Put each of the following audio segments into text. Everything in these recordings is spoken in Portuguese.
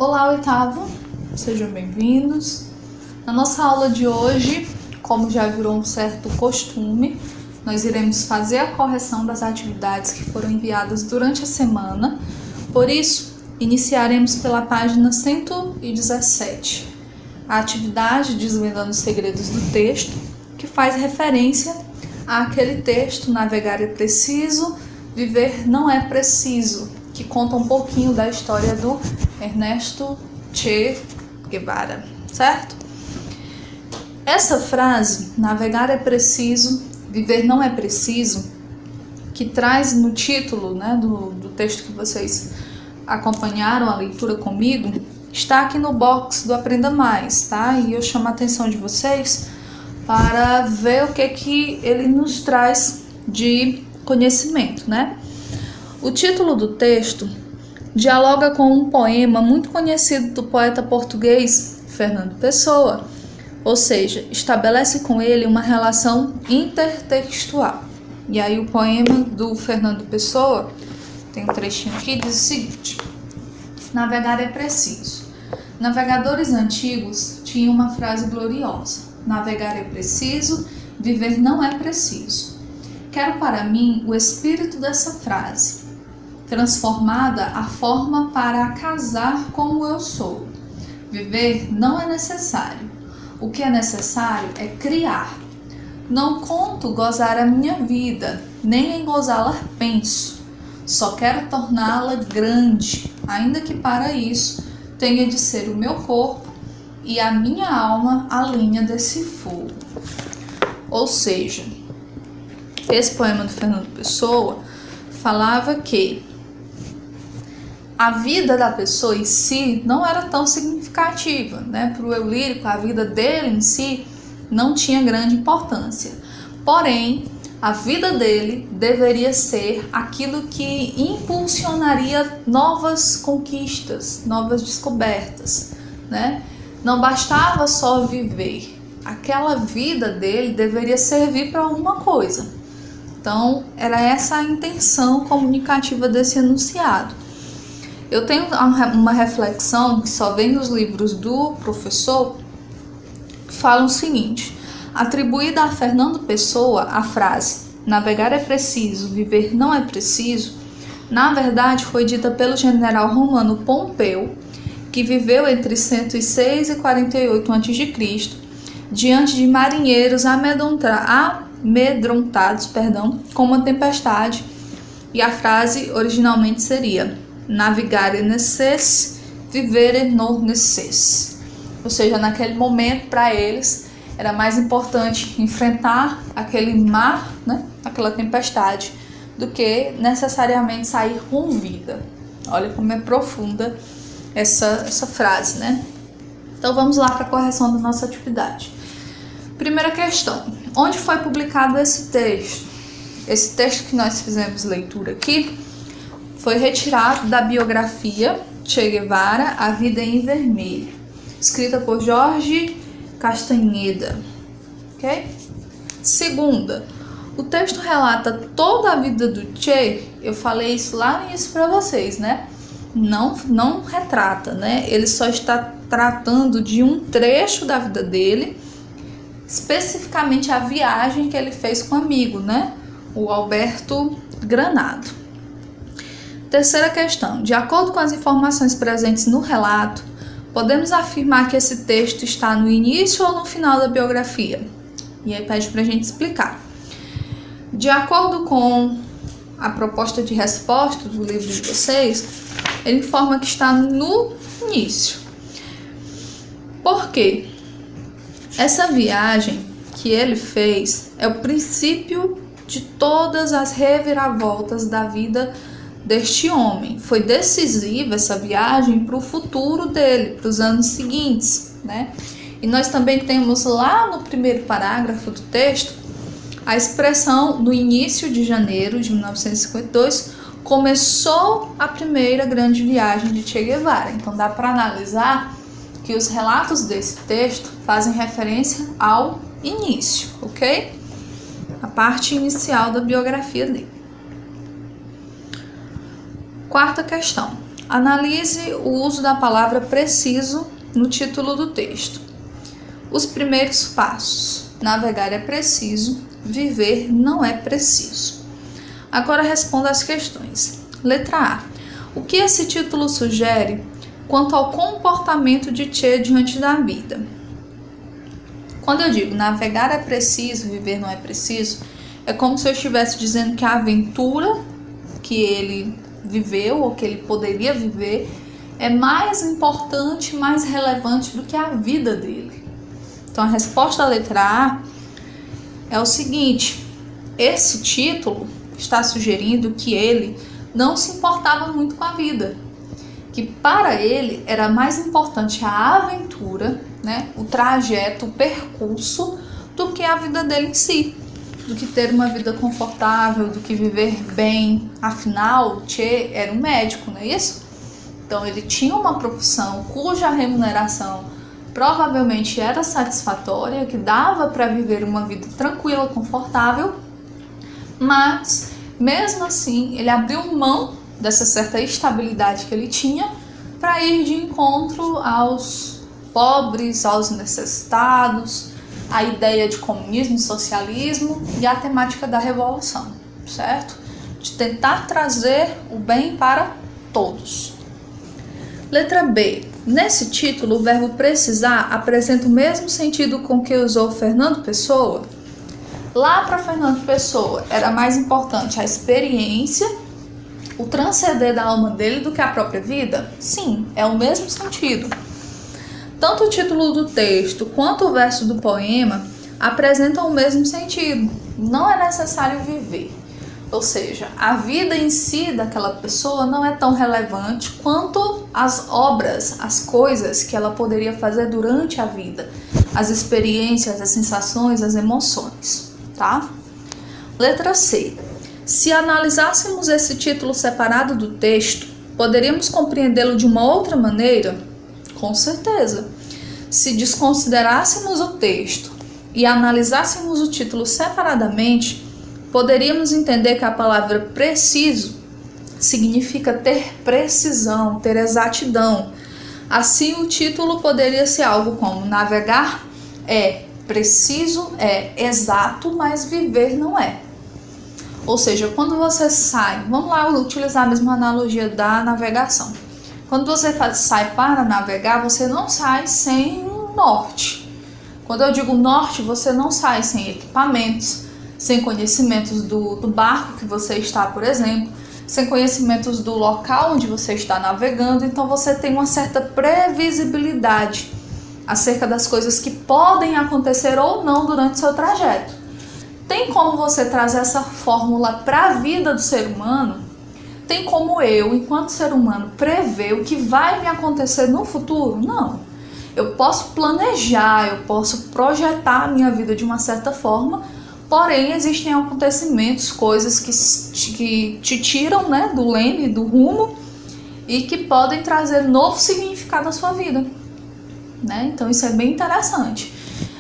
Olá, oitavo, sejam bem-vindos. Na nossa aula de hoje, como já virou um certo costume, nós iremos fazer a correção das atividades que foram enviadas durante a semana. Por isso, iniciaremos pela página 117, a atividade Desvendando os Segredos do Texto, que faz referência àquele texto Navegar é preciso, viver não é preciso, que conta um pouquinho da história do Ernesto Che Guevara, certo? Essa frase, navegar é preciso, viver não é preciso, que traz no título, do texto que vocês acompanharam a leitura comigo, está aqui no box do Aprenda Mais, tá? E eu chamo a atenção de vocês para ver o que ele nos traz de conhecimento, né? O título do texto dialoga com um poema muito conhecido do poeta português Fernando Pessoa, ou seja, estabelece com ele uma relação intertextual. E aí o poema do Fernando Pessoa, tem um trechinho aqui, diz o seguinte: navegar é preciso. Navegadores antigos tinham uma frase gloriosa: navegar é preciso, viver não é preciso. Quero para mim o espírito dessa frase, transformada a forma para casar com o eu sou. Viver não é necessário. O que é necessário é criar. Não conto gozar a minha vida, nem em gozá-la penso. Só quero torná-la grande, ainda que para isso tenha de ser o meu corpo e a minha alma a linha desse fogo. Ou seja, esse poema do Fernando Pessoa falava que a vida da pessoa em si não era tão significativa, né? Para o eu lírico, a vida dele em si não tinha grande importância. Porém, a vida dele deveria ser aquilo que impulsionaria novas conquistas, novas descobertas, né? Não bastava só viver. Aquela vida dele deveria servir para alguma coisa. Então, era essa a intenção comunicativa desse enunciado. Eu tenho uma reflexão que só vem nos livros do professor, que fala o seguinte: atribuída a Fernando Pessoa a frase navegar é preciso, viver não é preciso, na verdade foi dita pelo general romano Pompeu, que viveu entre 106 e 48 a.C., diante de marinheiros amedrontados com uma tempestade, e a frase originalmente seria navigare necesse, vivere non necesse. Ou seja, naquele momento, para eles, era mais importante enfrentar aquele mar, né, aquela tempestade, do que necessariamente sair com vida. Olha como é profunda essa frase, né? Então vamos lá para a correção da nossa atividade. Primeira questão: onde foi publicado esse texto? Esse texto que nós fizemos leitura aqui foi retirado da biografia Che Guevara, A Vida em Vermelho, escrita por Jorge Castanheda. Ok? Segunda, o texto relata toda a vida do Che. Eu falei isso lá no início para vocês, né? Não retrata, né? Ele só está tratando de um trecho da vida dele, especificamente a viagem que ele fez com um amigo, né? O Alberto Granado. Terceira questão: de acordo com as informações presentes no relato, podemos afirmar que esse texto está no início ou no final da biografia? E aí pede para a gente explicar. De acordo com a proposta de resposta do livro de vocês, ele informa que está no início. Por quê? Essa viagem que ele fez é o princípio de todas as reviravoltas da vida deste homem. Foi decisiva essa viagem para o futuro dele, para os anos seguintes, né? E nós também temos lá no primeiro parágrafo do texto a expressão: no início de janeiro de 1952 começou a primeira grande viagem de Che Guevara. Então dá para analisar que os relatos desse texto fazem referência ao início, ok? A parte inicial da biografia dele. Quarta questão: Analise o uso da palavra preciso no título do texto. Os primeiros passos. Navegar é preciso, viver não é preciso. Agora responda as questões. Letra A. O que esse título sugere quanto ao comportamento de Che diante da vida? Quando eu digo navegar é preciso, viver não é preciso, é como se eu estivesse dizendo que a aventura que ele viveu ou que ele poderia viver é mais importante, mais relevante do que a vida dele. Então a resposta da letra A é o seguinte: esse título está sugerindo que ele não se importava muito com a vida, que para ele era mais importante a aventura, né, o trajeto, o percurso, do que a vida dele em si, do que ter uma vida confortável, do que viver bem. Afinal, Che era um médico, não é isso? Então ele tinha uma profissão cuja remuneração provavelmente era satisfatória, que dava para viver uma vida tranquila, confortável, mas mesmo assim ele abriu mão dessa certa estabilidade que ele tinha para ir de encontro aos pobres, aos necessitados, a ideia de comunismo e socialismo e a temática da revolução, certo? De tentar trazer o bem para todos. Letra B. Nesse título, o verbo precisar apresenta o mesmo sentido com que usou Fernando Pessoa? Lá para Fernando Pessoa era mais importante a experiência, o transcender da alma dele do que a própria vida? Sim, é o mesmo sentido. Tanto o título do texto quanto o verso do poema apresentam o mesmo sentido. Não é necessário viver. Ou seja, a vida em si daquela pessoa não é tão relevante quanto as obras, as coisas que ela poderia fazer durante a vida, as experiências, as sensações, as emoções, tá? Letra C. Se analisássemos esse título separado do texto, poderíamos compreendê-lo de uma outra maneira? Com certeza. Se desconsiderássemos o texto e analisássemos o título separadamente, poderíamos entender que a palavra preciso significa ter precisão, ter exatidão. Assim, o título poderia ser algo como navegar é preciso, é exato, mas viver não é. Ou seja, quando você sai, vamos lá utilizar a mesma analogia da navegação. Quando você sai para navegar, você não sai sem um norte. Quando eu digo norte, você não sai sem equipamentos, sem conhecimentos do barco que você está, por exemplo, sem conhecimentos do local onde você está navegando. Então você tem uma certa previsibilidade acerca das coisas que podem acontecer ou não durante o seu trajeto. Tem como você trazer essa fórmula para a vida do ser humano? Tem como eu, enquanto ser humano, prever o que vai me acontecer no futuro? Não. Eu posso planejar, eu posso projetar a minha vida de uma certa forma, porém existem acontecimentos, coisas que te tiram, né, do leme, do rumo, e que podem trazer novo significado à sua vida, né? Então isso é bem interessante.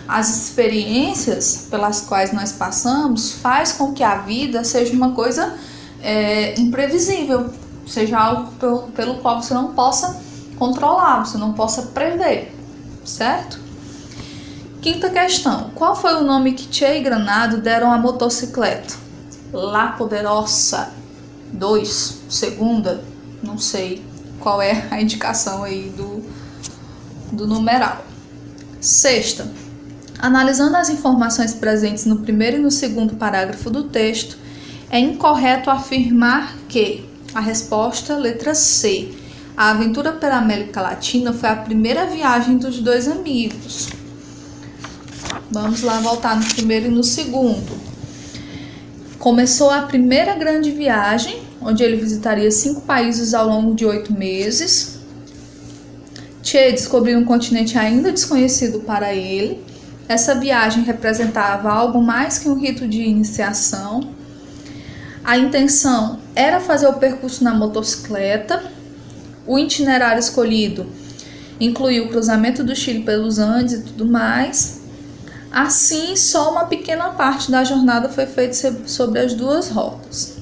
As experiências pelas quais nós passamos faz com que a vida seja uma coisa imprevisível, seja algo pelo qual você não possa controlar, você não possa prever, certo? Quinta questão. Qual foi o nome que Che e Granado deram à motocicleta? La Poderosa. 2. Segunda. Não sei qual é a indicação aí do numeral. Sexta. Analisando as informações presentes no primeiro e no segundo parágrafo do texto, é incorreto afirmar que a resposta, letra C. A aventura pela América Latina foi a primeira viagem dos dois amigos. Vamos lá voltar no primeiro e no segundo. Começou a primeira grande viagem, onde ele visitaria 5 países ao longo de 8 meses. Che descobriu um continente ainda desconhecido para ele. Essa viagem representava algo mais que um rito de iniciação. A intenção era fazer o percurso na motocicleta. O itinerário escolhido incluiu o cruzamento do Chile pelos Andes e tudo mais. Assim, só uma pequena parte da jornada foi feita sobre as duas rotas.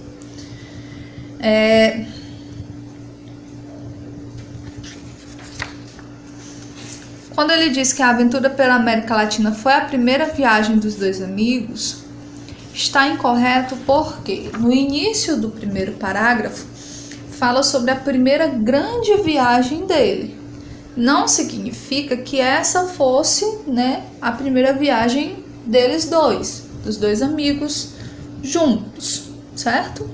Quando ele diz que a aventura pela América Latina foi a primeira viagem dos dois amigos, está incorreto porque no início do primeiro parágrafo fala sobre a primeira grande viagem dele. Não significa que essa fosse, a primeira viagem deles dois, dos dois amigos juntos, certo?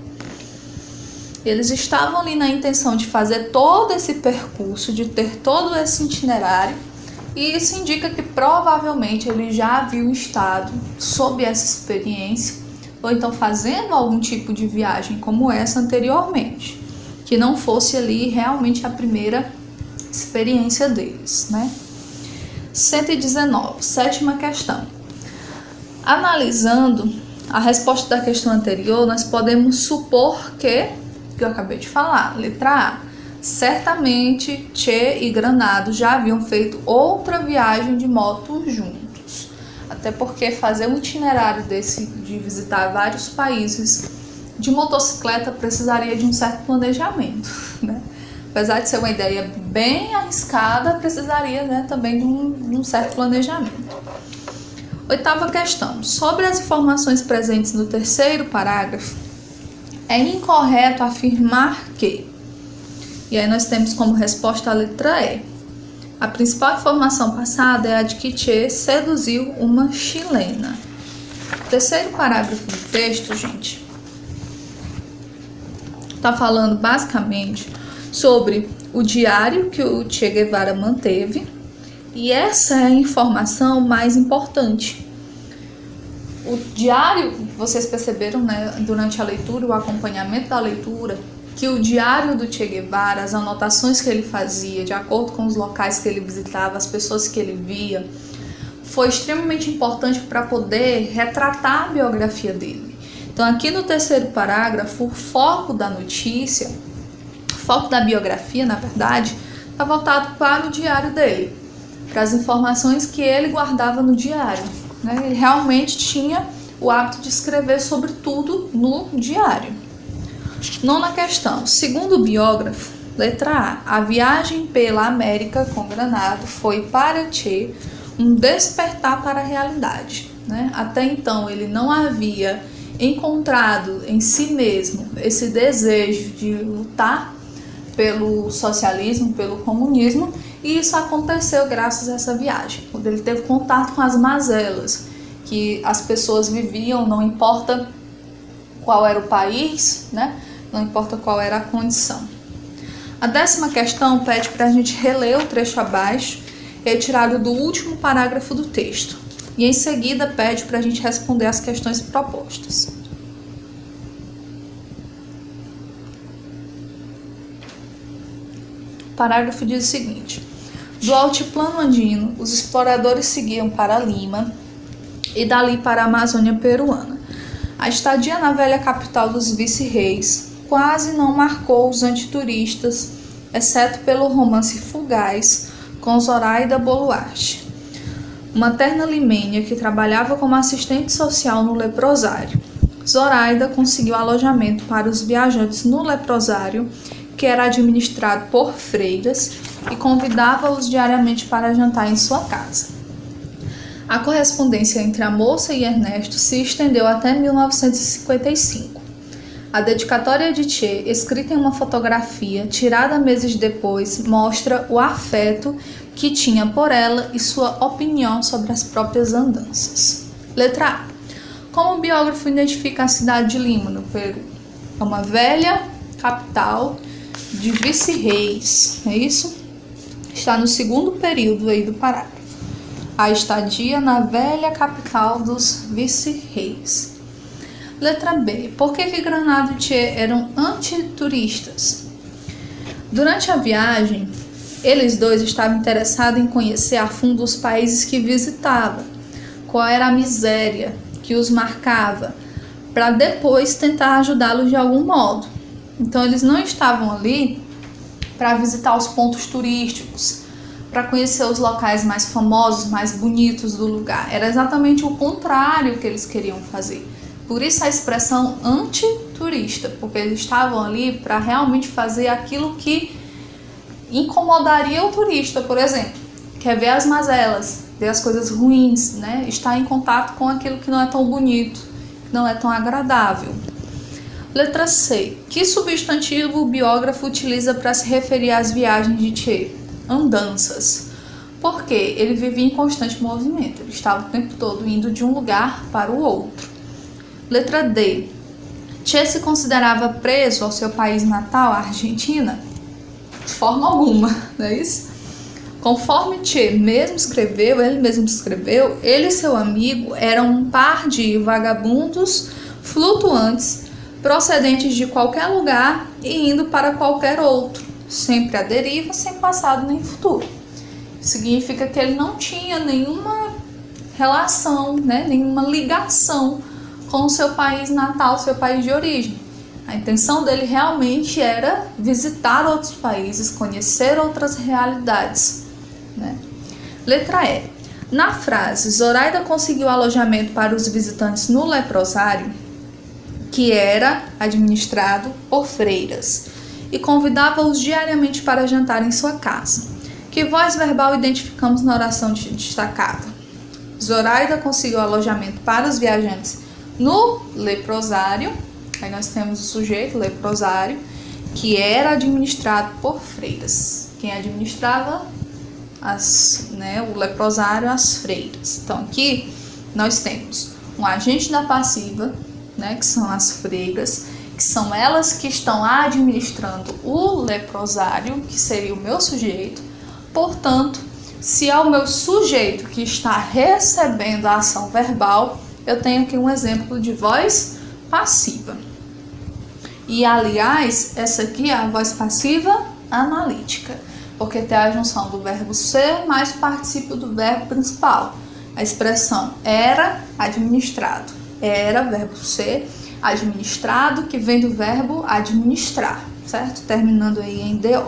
Eles estavam ali na intenção de fazer todo esse percurso, de ter todo esse itinerário, e isso indica que provavelmente ele já haviam estado sob essa experiência, ou então fazendo algum tipo de viagem como essa anteriormente, que não fosse ali realmente a primeira experiência deles, 119, sétima questão. Analisando a resposta da questão anterior, nós podemos supor que eu acabei de falar, letra A, certamente Che e Granado já haviam feito outra viagem de moto juntos, até porque fazer um itinerário desse de visitar vários países de motocicleta precisaria de um certo planejamento, Apesar de ser uma ideia bem arriscada, precisaria também de um certo planejamento. Oitava questão. Sobre as informações presentes no terceiro parágrafo, é incorreto afirmar que... E aí nós temos como resposta a letra E. A principal informação passada é a de que Che seduziu uma chilena. O terceiro parágrafo do texto, gente, está falando basicamente sobre o diário que o Che Guevara manteve, e essa é a informação mais importante. O diário, vocês perceberam, durante a leitura, o acompanhamento da leitura, que o diário do Che Guevara, as anotações que ele fazia, de acordo com os locais que ele visitava, as pessoas que ele via, foi extremamente importante para poder retratar a biografia dele. Então, aqui no terceiro parágrafo, o foco da notícia, o foco da biografia, na verdade, está voltado para o diário dele, para as informações que ele guardava no diário. Ele realmente tinha o hábito de escrever sobre tudo no diário. Nona questão. Segundo o biógrafo, letra A, a viagem pela América com Granado foi para Che um despertar para a realidade. Até então ele não havia encontrado em si mesmo esse desejo de lutar pelo socialismo, pelo comunismo, e isso aconteceu graças a essa viagem, quando ele teve contato com as mazelas que as pessoas viviam, não importa qual era o país, não importa qual era a condição. A 10ª questão pede para a gente reler o trecho abaixo, retirado do último parágrafo do texto, e em seguida pede para a gente responder as questões propostas. O parágrafo diz o seguinte: do altiplano andino, os exploradores seguiam para Lima e dali para a Amazônia peruana. A estadia na velha capital dos vice-reis quase não marcou os antituristas, exceto pelo romance fugaz com Zoraida Boluarte, uma terna limênia que trabalhava como assistente social no leprosário. Zoraida conseguiu alojamento para os viajantes no leprosário, que era administrado por freiras, e convidava-os diariamente para jantar em sua casa. A correspondência entre a moça e Ernesto se estendeu até 1955. A dedicatória de Che, escrita em uma fotografia tirada meses depois, mostra o afeto que tinha por ela e sua opinião sobre as próprias andanças. Letra A. Como o biógrafo identifica a cidade de Lima, no Peru? É uma velha capital de vice-reis, é isso? Está no segundo período aí do parágrafo. A estadia na velha capital dos vice-reis. Letra B. Por que Granado e Che eram antituristas? Durante a viagem, eles dois estavam interessados em conhecer a fundo os países que visitavam, qual era a miséria que os marcava, para depois tentar ajudá-los de algum modo. Então eles não estavam ali para visitar os pontos turísticos, para conhecer os locais mais famosos, mais bonitos do lugar. Era exatamente o contrário que eles queriam fazer. Por isso a expressão antiturista, porque eles estavam ali para realmente fazer aquilo que incomodaria o turista. Por exemplo, quer ver as mazelas, ver as coisas ruins, né? Está em contato com aquilo que não é tão bonito, que não é tão agradável. Letra C. Que substantivo o biógrafo utiliza para se referir às viagens de Tchê? Andanças. Porque ele vivia em constante movimento, ele estava o tempo todo indo de um lugar para o outro. Letra D. Tchê se considerava preso ao seu país natal, a Argentina? De forma alguma, não é isso? Conforme Tchê ele mesmo escreveu, ele e seu amigo eram um par de vagabundos flutuantes, procedentes de qualquer lugar e indo para qualquer outro, sempre à deriva, sem passado nem futuro. Significa que ele não tinha nenhuma relação, né, nenhuma ligação com o seu país natal, seu país de origem. A intenção dele realmente era visitar outros países, conhecer outras realidades, né? Letra E. Na frase, Zoraida conseguiu alojamento para os visitantes no leprosário, que era administrado por freiras, e convidava-os diariamente para jantar em sua casa. Que voz verbal identificamos na oração destacada? Zoraida conseguiu alojamento para os viajantes no leprosário. Aí nós temos o sujeito, leprosário, que era administrado por freiras. Quem administrava o leprosário, as freiras. Então aqui nós temos um agente da passiva, né, que são as freiras, que são elas que estão administrando o leprosário, que seria o meu sujeito. Portanto, se é o meu sujeito que está recebendo a ação verbal, eu tenho aqui um exemplo de voz passiva. E, aliás, essa aqui é a voz passiva analítica, porque tem a junção do verbo ser mais o particípio do verbo principal. A expressão era administrado. Era, verbo ser, administrado, que vem do verbo administrar, certo? Terminando aí em DO.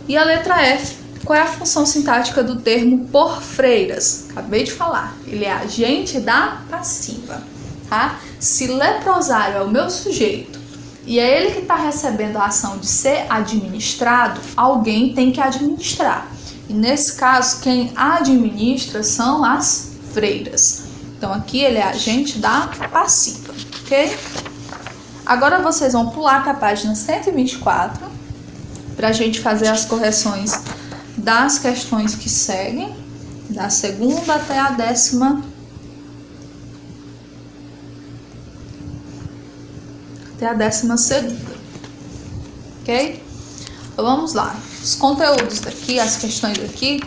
E a letra F, qual é a função sintática do termo por freiras? Acabei de falar, ele é agente da passiva, tá? Se leprosário é o meu sujeito e é ele que está recebendo a ação de ser administrado, alguém tem que administrar. E nesse caso, quem administra são as freiras. Então aqui ele é agente da passiva, ok? Agora vocês vão pular para a página 124 para a gente fazer as correções das questões que seguem, da segunda até a 10ª. Até a 12ª, ok? Então vamos lá. Os conteúdos daqui, as questões daqui,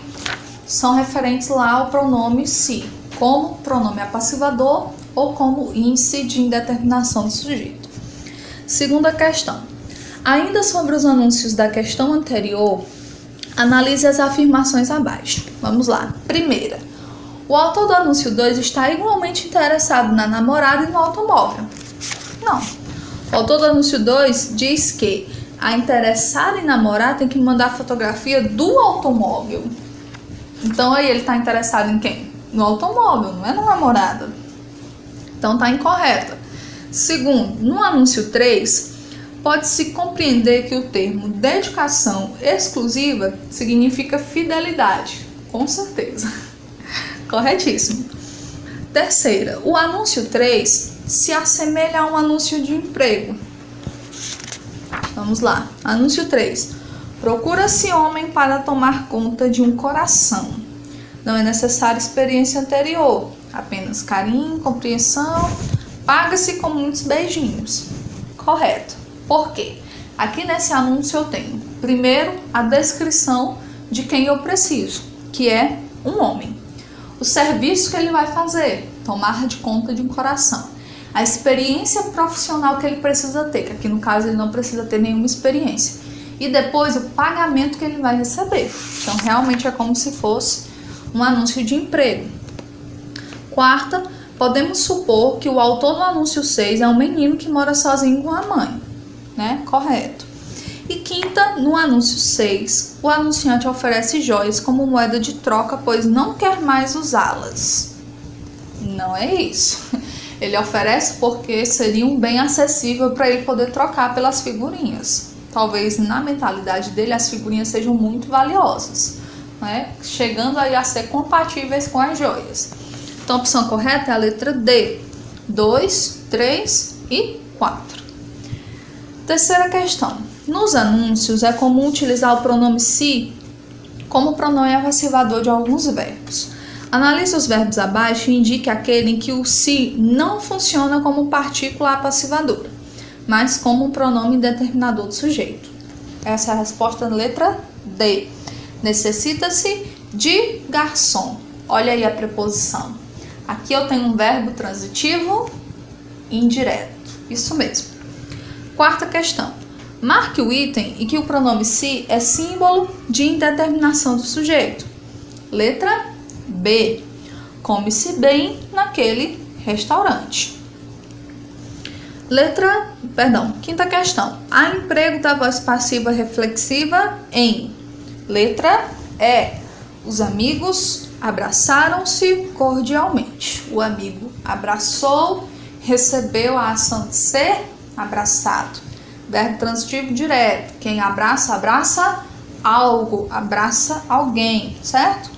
são referentes lá ao pronome se, como pronome apassivador ou como índice de indeterminação do sujeito. Segunda questão. Ainda sobre os anúncios da questão anterior, analise as afirmações abaixo. Vamos lá. Primeira. O autor do anúncio 2 está igualmente interessado na namorada e no automóvel. Não. O autor do anúncio 2 diz que a interessada em namorar tem que mandar fotografia do automóvel. Então aí ele está interessado em quem? No automóvel, não é na namorada. Então está incorreta. Segundo, no anúncio 3, pode-se compreender que o termo dedicação exclusiva significa fidelidade. Com certeza. Corretíssimo. Terceira, o anúncio 3 se assemelha a um anúncio de emprego. Vamos lá. Anúncio 3. Procura-se homem para tomar conta de um coração. Não é necessária experiência anterior, apenas carinho, compreensão, paga-se com muitos beijinhos. Correto. Por quê? Aqui nesse anúncio eu tenho, primeiro, a descrição de quem eu preciso, que é um homem. O serviço que ele vai fazer, tomar de conta de um coração. A experiência profissional que ele precisa ter, que aqui no caso ele não precisa ter nenhuma experiência. E depois o pagamento que ele vai receber. Então realmente é como se fosse um anúncio de emprego. Quarta, podemos supor que o autor do anúncio 6 é um menino que mora sozinho com a mãe, né? Correto. E quinta, no anúncio 6, o anunciante oferece joias como moeda de troca, pois não quer mais usá-las. Não é isso. Ele oferece porque seria um bem acessível para ele poder trocar pelas figurinhas. Talvez na mentalidade dele as figurinhas sejam muito valiosas. né? Chegando aí a ser compatíveis com as joias. Então a opção correta é a letra D. 2, 3 e 4. Terceira questão. Nos anúncios é comum utilizar o pronome se como pronome avassalador de alguns verbos. Analise os verbos abaixo e indique aquele em que o se não funciona como partícula apassivadora, mas como um pronome determinador do sujeito. Essa é a resposta da letra D. Necessita-se de garçom. Olha aí a preposição. Aqui eu tenho um verbo transitivo indireto. Isso mesmo. Quarta questão. Marque o item em que o pronome se é símbolo de indeterminação do sujeito. Letra B. Come-se bem naquele restaurante. Quinta questão. Há emprego da voz passiva reflexiva em. Letra E. Os amigos abraçaram-se cordialmente. O amigo abraçou, recebeu a ação de ser abraçado. Verbo transitivo direto. Quem abraça, abraça algo, abraça alguém, certo?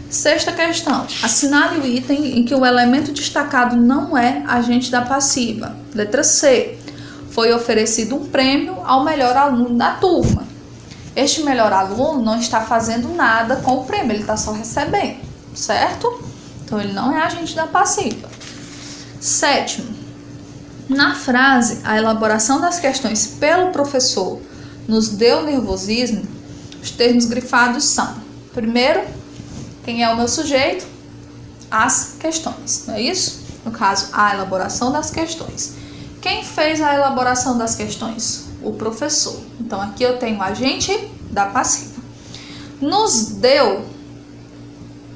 Sexta questão. Assinale o item em que o elemento destacado não é agente da passiva. Letra C. Foi oferecido um prêmio ao melhor aluno da turma. Este melhor aluno não está fazendo nada com o prêmio, ele está só recebendo, certo? Então ele não é agente da passiva. Sétimo. Na frase, a elaboração das questões pelo professor nos deu nervosismo, os termos grifados são: primeiro, quem é o meu sujeito? As questões, não é isso? No caso, a elaboração das questões. Quem fez a elaboração das questões? O professor. Então, aqui eu tenho o agente da passiva. Nos deu,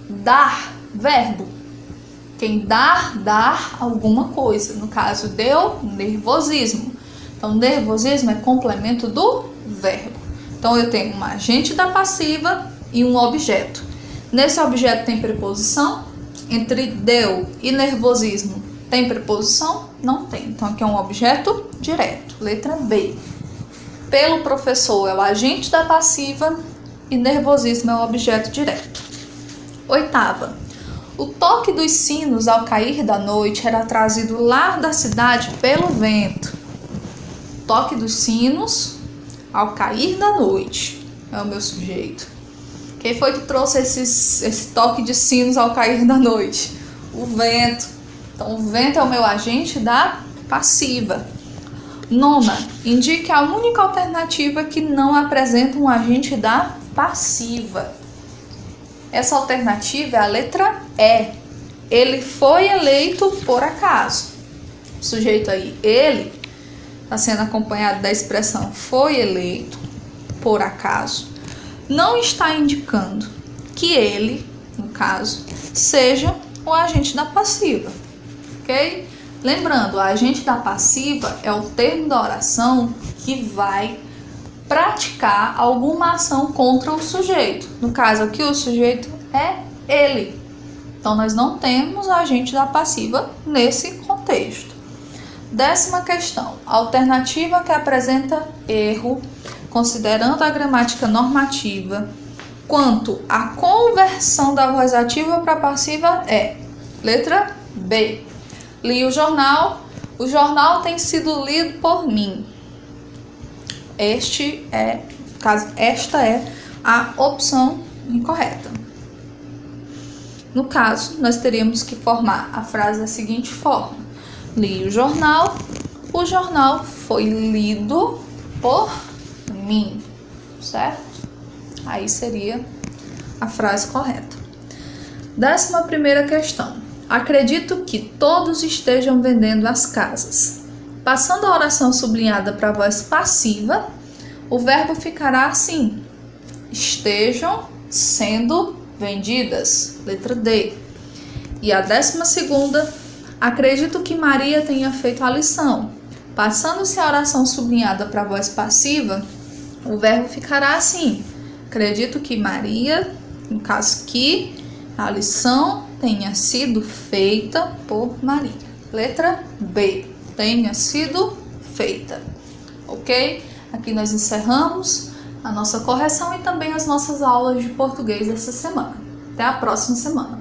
dar, verbo. Quem dar alguma coisa. No caso, deu nervosismo. Então, nervosismo é complemento do verbo. Então, eu tenho um agente da passiva e um objeto. Nesse objeto tem preposição. Entre deu e nervosismo tem preposição? Não tem. Então, aqui é um objeto direto. Letra B. Pelo professor é o agente da passiva e nervosismo é o objeto direto. Oitava. O toque dos sinos ao cair da noite era trazido lá da cidade pelo vento. Toque dos sinos ao cair da noite é o meu sujeito. Quem foi que trouxe esse toque de sinos ao cair da noite? O vento. Então, o vento é o meu agente da passiva. Nona, indique a única alternativa que não apresenta um agente da passiva. Essa alternativa é a letra E. Ele foi eleito por acaso. O sujeito aí, ele, está sendo acompanhado da expressão foi eleito por acaso. Não está indicando que ele, no caso, seja o agente da passiva, ok? Lembrando, o agente da passiva é o termo da oração que vai praticar alguma ação contra o sujeito. No caso aqui, o sujeito é ele. Então, nós não temos agente da passiva nesse contexto. 10ª questão. Alternativa que apresenta erro, considerando a gramática normativa, quanto à conversão da voz ativa para passiva é. Letra B. Li o jornal tem sido lido por mim. Esta é a opção incorreta. No caso, nós teríamos que formar a frase da seguinte forma: li o jornal foi lido por mim, certo? Aí seria a frase correta. 11ª questão. Acredito que todos estejam vendendo as casas. Passando a oração sublinhada para a voz passiva, o verbo ficará assim: estejam sendo vendidas. Letra D. E a 12ª, acredito que Maria tenha feito a lição. Passando-se a oração sublinhada para a voz passiva, o verbo ficará assim: acredito que Maria, no caso que a lição tenha sido feita por Maria. Letra B. Tenha sido feita. Ok? Aqui nós encerramos a nossa correção e também as nossas aulas de português dessa semana. Até a próxima semana!